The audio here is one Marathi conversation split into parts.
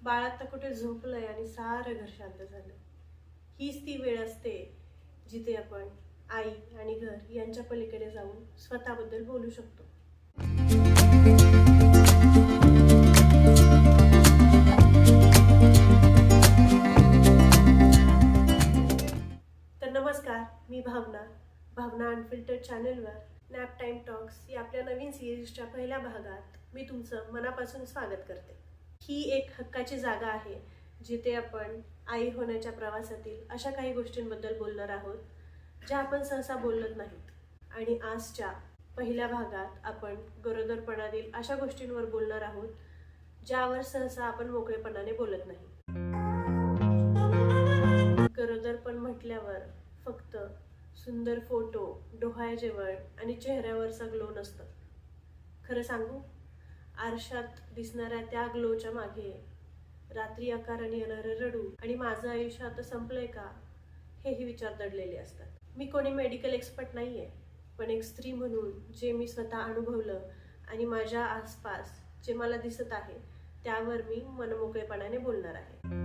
बाळ आता कुठे झोपलंय आणि सारं घर शांत झालं. हीच ती वेळ असते जिथे आपण आई आणि घर यांच्या पलीकडे जाऊन स्वतःबद्दल बोलू शकतो. तर नमस्कार, मी भावना अनफिल्टर्ड चॅनलवर नॅप टाइम टॉक्स या आपल्या नवीन सिरीजच्या पहिल्या भागात मी तुमचं मनापासून स्वागत करते. ही एक हक्काची जागा आहे जिथे आपण आई होण्याच्या प्रवासातील अशा काही गोष्टींबद्दल बोलणार आहोत ज्या आपण सहसा बोलत नाहीत. आणि आजच्या पहिल्या भागात आपण गरोदरपणातील अशा गोष्टींवर बोलणार आहोत ज्यावर सहसा आपण मोकळेपणाने बोलत नाही. गरोदरपण म्हटल्यावर फक्त सुंदर फोटो, डोहाळे जेवण आणि चेहऱ्यावरचा ग्लो नसतं. खरं सांगू, आरशात दिसणाऱ्या त्या ग्लोच्या मागे रात्री आकाराने येणारं रडू आणि माझं आयुष्य आता संपलंय का, हेही विचार दडलेले असतात. मी कोणी मेडिकल एक्सपर्ट नाहीये, पण एक स्त्री म्हणून जे मी स्वतः अनुभवलं आणि माझ्या आसपास जे मला दिसत आहे त्यावर मी मनमोकळेपणाने बोलणार आहे.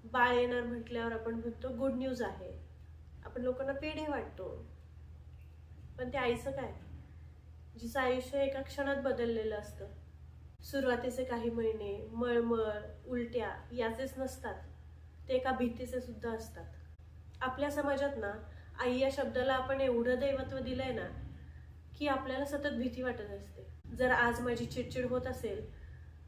बाळ येणार म्हटल्यावर आपण म्हणतो गुड न्यूज आहे, आपण लोकांना पेढे वाटतो. पण त्या आईचं काय, जिचं आयुष्य एका क्षणात बदललेलं असतं. सुरुवातीचे काही महिने मळमळ, उलट्या याचेच नसतात, ते एका भीतीचे सुद्धा असतात. आपल्या समाजात ना, आई या शब्दाला आपण एवढं दैवत्व दिलंय ना की आपल्याला सतत भीती वाटत असते. जर आज माझी चिडचिड होत असेल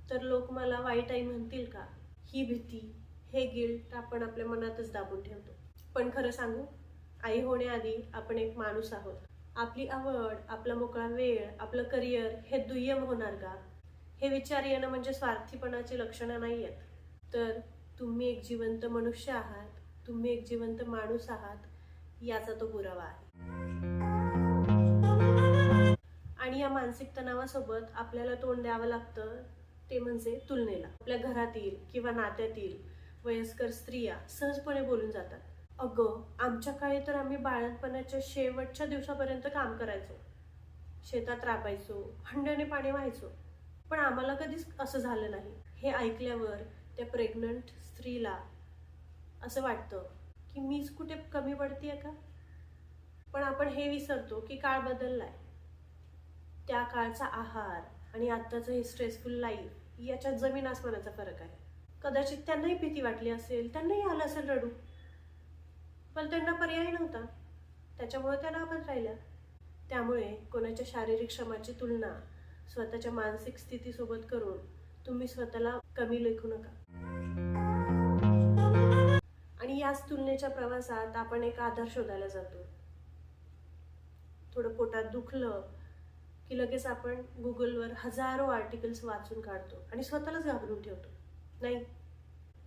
तर लोक मला वाईट आई म्हणतील का, ही भीती, हे गिल्ट आपण आपल्या मनातच दाबून ठेवतो. पण खरं सांगू, आई होण्याआधी आपण एक माणूस आहोत. आपली आवड, आपला मोकळा वेळ, आपलं करिअर हे दुय्यम होणार का, हे विचार येणं म्हणजे स्वार्थीपणाची लक्षणं नाही आहेत. तर तुम्ही एक जिवंत मनुष्य आहात, तुम्ही एक जिवंत माणूस आहात, याचा तो पुरावा आहे. आणि या मानसिक तणावासोबत आपल्याला तोंड द्यावं लागतं ते म्हणजे तुलनेला. आपल्या घरातील किंवा नात्यातील वयस्कर स्त्रिया सहजपणे बोलून जातात, अगं आमच्या काळी तर आम्ही बाळंतपणाच्या शेवटच्या दिवसापर्यंत काम करायचो, शेतात राबायचो, हंड्याने पाणी व्हायचो, पण आम्हाला कधीच असं झालं नाही. हे ऐकल्यावर त्या प्रेग्नंट स्त्रीला असं वाटतं की मीच कुठे कमी पडतेय का. पण आपण हे विसरतो की काळ बदललाय. त्या काळचा आहार आणि आत्ताचं हे स्ट्रेसफुल लाईफ याच्यात जमीन आसमानाचा फरक आहे. कदाचित त्यांनाही भीती वाटली असेल, त्यांनाही आलं असेल रडू, पण त्यांना पर्याय नव्हता, त्याच्यामुळे त्या नापास राहिल्या. त्यामुळे कोणाच्या शारीरिक श्रमाची तुलना स्वतःच्या मानसिक स्थितीसोबत करून तुम्ही स्वतःला कमी लेखू नका. आणि याच तुलनेच्या प्रवासात आपण एक आधार शोधायला जातो. थोडं पोटात दुखलं की लगेच आपण गुगलवर हजारो आर्टिकल्स वाचून काढतो आणि स्वतःलाच घाबरून ठेवतो. नाही,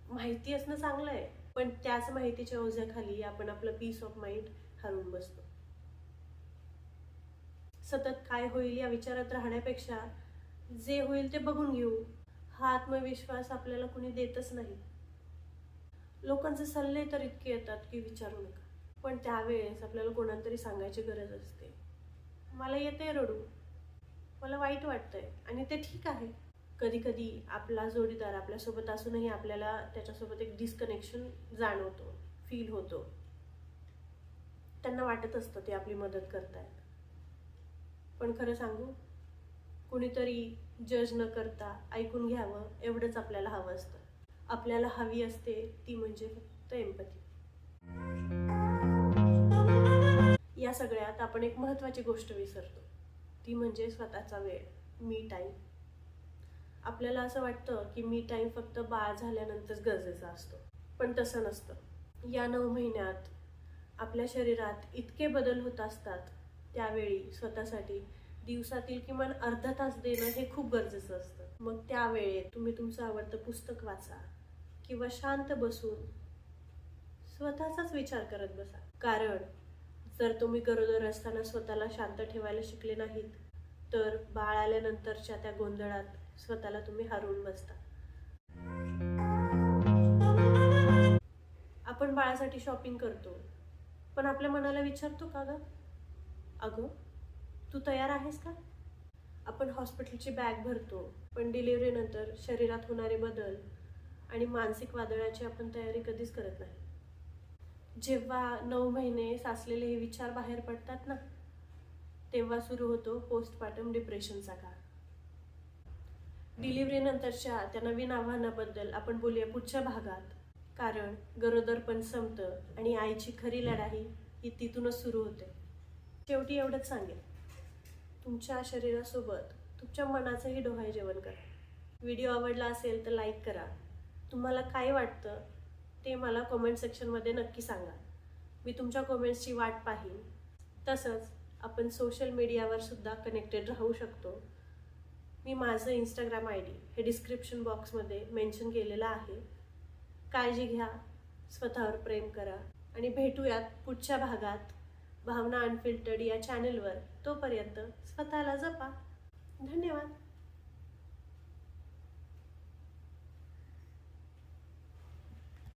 माहिती असणं चांगलं आहे, पण त्याच माहितीच्या ओझ्याखाली आपण आपलं पीस ऑफ माइंड हरवून बसतो. सतत काय होईल या विचारात राहण्यापेक्षा जे होईल ते बघून घेऊ, हा आत्मविश्वास आपल्याला कुणी देतच नाही. लोकांचे सल्ले तर इतके येतात की विचारू नका, पण त्यावेळेस आपल्याला कोणाला तरी सांगायची गरज असते, मला येते रडू, मला वाईट वाटतंय, आणि ते ठीक आहे. कधी कधी आपला जोडीदार आपल्यासोबत असूनही आपल्याला त्याच्यासोबत एक डिस्कनेक्शन जाणवतो, फील होतो. त्यांना वाटत असतं ते आपली मदत करतायत. पण खरं सांगू, कुणीतरी जज न करता ऐकून घ्यावं एवढंच आपल्याला हवं असतं. आपल्याला हवी असते ती म्हणजे फक्त एम्पॅथी. या सगळ्यात आपण एक महत्त्वाची गोष्ट विसरतो, ती म्हणजे स्वतःचा वेळ, मी टाईम. आपल्याला असं वाटतं की मी टाईम फक्त बाळ झाल्यानंतरच गरजेचा असतो, पण तसं नसतं. या 9 महिन्यात आपल्या शरीरात इतके बदल होत असतात, त्यावेळी स्वतःसाठी दिवसातील किमान अर्धा तास देणं हे खूप गरजेचं असतं. मग त्यावेळेत तुम्ही तुमचं आवडतं पुस्तक वाचा किंवा शांत बसून स्वतःचाच विचार करत बसा. कारण जर तुम्ही गरोदर असताना स्वतःला शांत ठेवायला शिकले नाहीत तर बाळ आल्यानंतरच्या त्या गोंधळात स्वतःला तुम्ही हरवून बसता. आपण बाळासाठी शॉपिंग करतो, पण आपल्या मनाला विचारतो का ग, अगं तू तयार आहेस का, आपण हॉस्पिटलची बॅग भरतो, पण डिलिव्हरीनंतर शरीरात होणारे बदल आणि मानसिक वादळाची आपण तयारी कधीच करत नाही. जेव्हा 9 महिने साचलेले हे विचार बाहेर पडतात ना, तेव्हा सुरू होतो पोस्टपार्टम डिप्रेशनचा काळ. डिलिव्हरीनंतरच्या त्या नवीन आव्हानाबद्दल आपण बोलूया पुढच्या भागात. कारण गरोदरपण संपतं आणि आईची खरी लढाई ही तिथूनच सुरू होते. शेवटी एवढंच सांगेल, तुमच्या शरीरासोबत तुमच्या मनाचंही डोहाळे जेवण करा. व्हिडिओ आवडला असेल तर लाईक करा. तुम्हाला काय वाटतं ते मला कमेंट सेक्शनमध्ये नक्की सांगा. मी तुमच्या कमेंट्सची वाट पाहीन. तसंच आपण सोशल मीडियावर सुद्धा कनेक्टेड राहू शकतो. मी माझं इंस्टाग्राम ID हे डिस्क्रिप्शन बॉक्समध्ये मेन्शन केलेलं आहे. काळजी घ्या, स्वतःवर प्रेम करा आणि भेटूयात पुढच्या भागात भावना अनफिल्टर्ड या चॅनलवर. तोपर्यंत स्वतःला जपा. धन्यवाद.